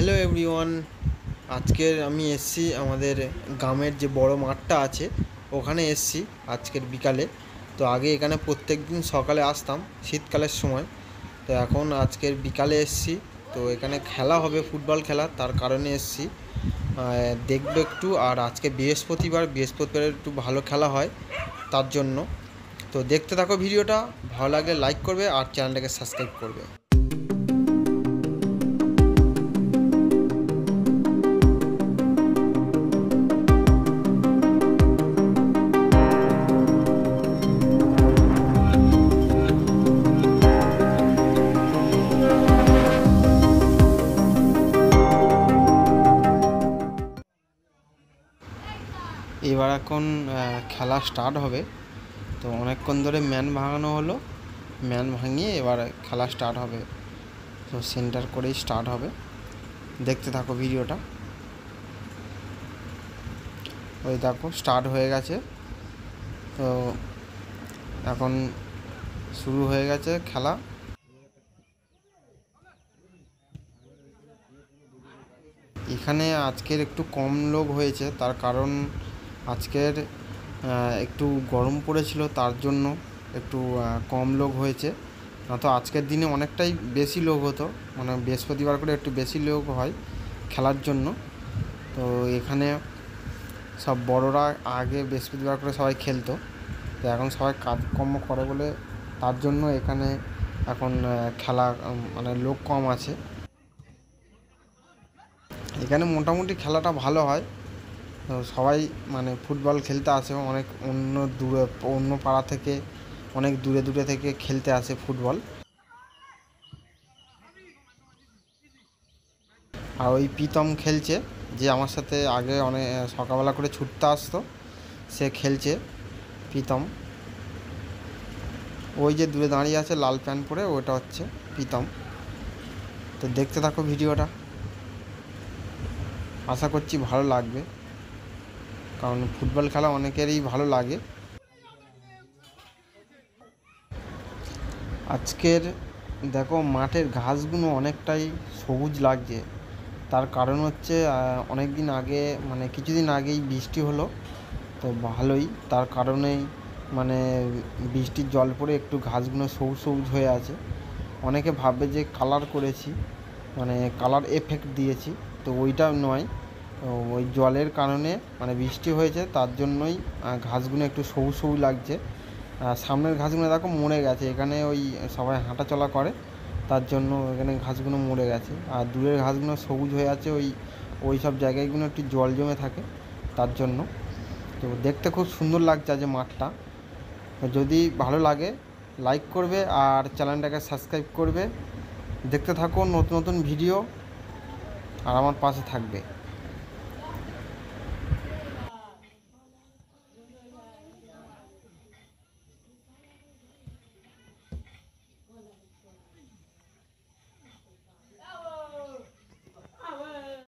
Hello everyone. আজকের আমি এসছি আমাদের গ্রামের যে বড় মাঠটা আছে ওখানে এসছি আজকের বিকালে। তো আগে এখানে প্রত্যেক দিন সকালে আসতাম শীতকালের সময়। তো এখন আজকের বিকালে এসছি। তো এখানে খেলা হবে, ফুটবল খেলা, তার কারণে এসছি দেখবো একটু। আর আজকে বৃহস্পতিবার একটু ভালো খেলা হয় তার জন্য। তো দেখতে থাকো ভিডিওটা, ভালো লাগলে লাইক করবে আর চ্যানেলটাকে সাবস্ক্রাইব করবে। এবার এখন খেলা স্টার্ট হবে। তো অনেকক্ষণ ধরে ম্যান ভাঙানো হলো, ম্যান ভাঙিয়ে এবার খেলা স্টার্ট হবে। তো সেন্টার করেই স্টার্ট হবে, দেখতে থাকো ভিডিওটা। ওই দেখো স্টার্ট হয়ে গেছে। তো এখন শুরু হয়ে গেছে খেলা। এখানে আজকের একটু কম লোক হয়েছে, তার কারণ আজকের একটু গরম পড়েছিল, তার জন্য একটু কম লোক হয়েছে। না তো আজকের দিনে অনেকটাই বেশি লোক হতো, মানে বৃহস্পতিবার করে একটু বেশি লোক হয় খেলার জন্য। তো এখানে সব বড়রা আগে বৃহস্পতিবার করে সবাই খেলতো, তো এখন সবাই কাজকর্ম করে বলে তার জন্য এখানে এখন খেলা মানে লোক কম আছে। এখানে মোটামুটি খেলাটা ভালো হয়। সবাই মানে ফুটবল খেলতে আসে, অনেক অন্য পাড়া থেকে, অনেক দূরে দূরে থেকে খেলতে আসে ফুটবল। আর ওই প্রীতম খেলছে, যে আমার সাথে আগে অনেক সকালবেলা করে ছুটতে আসতো, সে খেলছে প্রীতম। ওই যে দূরে দাঁড়িয়ে আছে লাল প্যান্ট পরে, ওটা হচ্ছে প্রীতম। তো দেখতে থাকো ভিডিওটা, আশা করছি ভালো লাগবে, কারণ ফুটবল খেলা অনেকেরই ভালো লাগে। আজকের দেখো মাঠের ঘাসগুলো অনেকটাই সবুজ লাগছে, তার কারণ হচ্ছে অনেক দিন আগে, মানে কিছুদিন আগেই বৃষ্টি হলো, তো ভালোই, তার কারণেই মানে বৃষ্টির জল পড়ে একটু ঘাসগুলো সবুজ সবুজ হয়ে আছে। অনেকে ভাববে যে কালার করেছি, মানে কালার এফেক্ট দিয়েছি, তো ওইটা নয়। ওই জলের কারণে মানে বৃষ্টি হয়েছে, তার জন্যই ঘাসগুলো একটু সবুজ সবুজ লাগছে। সামনের ঘাসগুলো দেখো মরে গেছে, এখানে ওই সবাই হাঁটাচলা করে, তার জন্য এখানে ঘাসগুলো মরে গেছে। আর দূরের ঘাসগুলো সবুজ হয়ে আছে, ওই সব জায়গাগুলো একটু জল জমে থাকে, তার জন্য। তো দেখতে খুব সুন্দর লাগছে আজ মাঠটা। যদি ভালো লাগে লাইক করবে আর চ্যানেলটাকে সাবস্ক্রাইব করবে। দেখতে থাকো নতুন নতুন ভিডিও আর আমার পাশে থাকবে।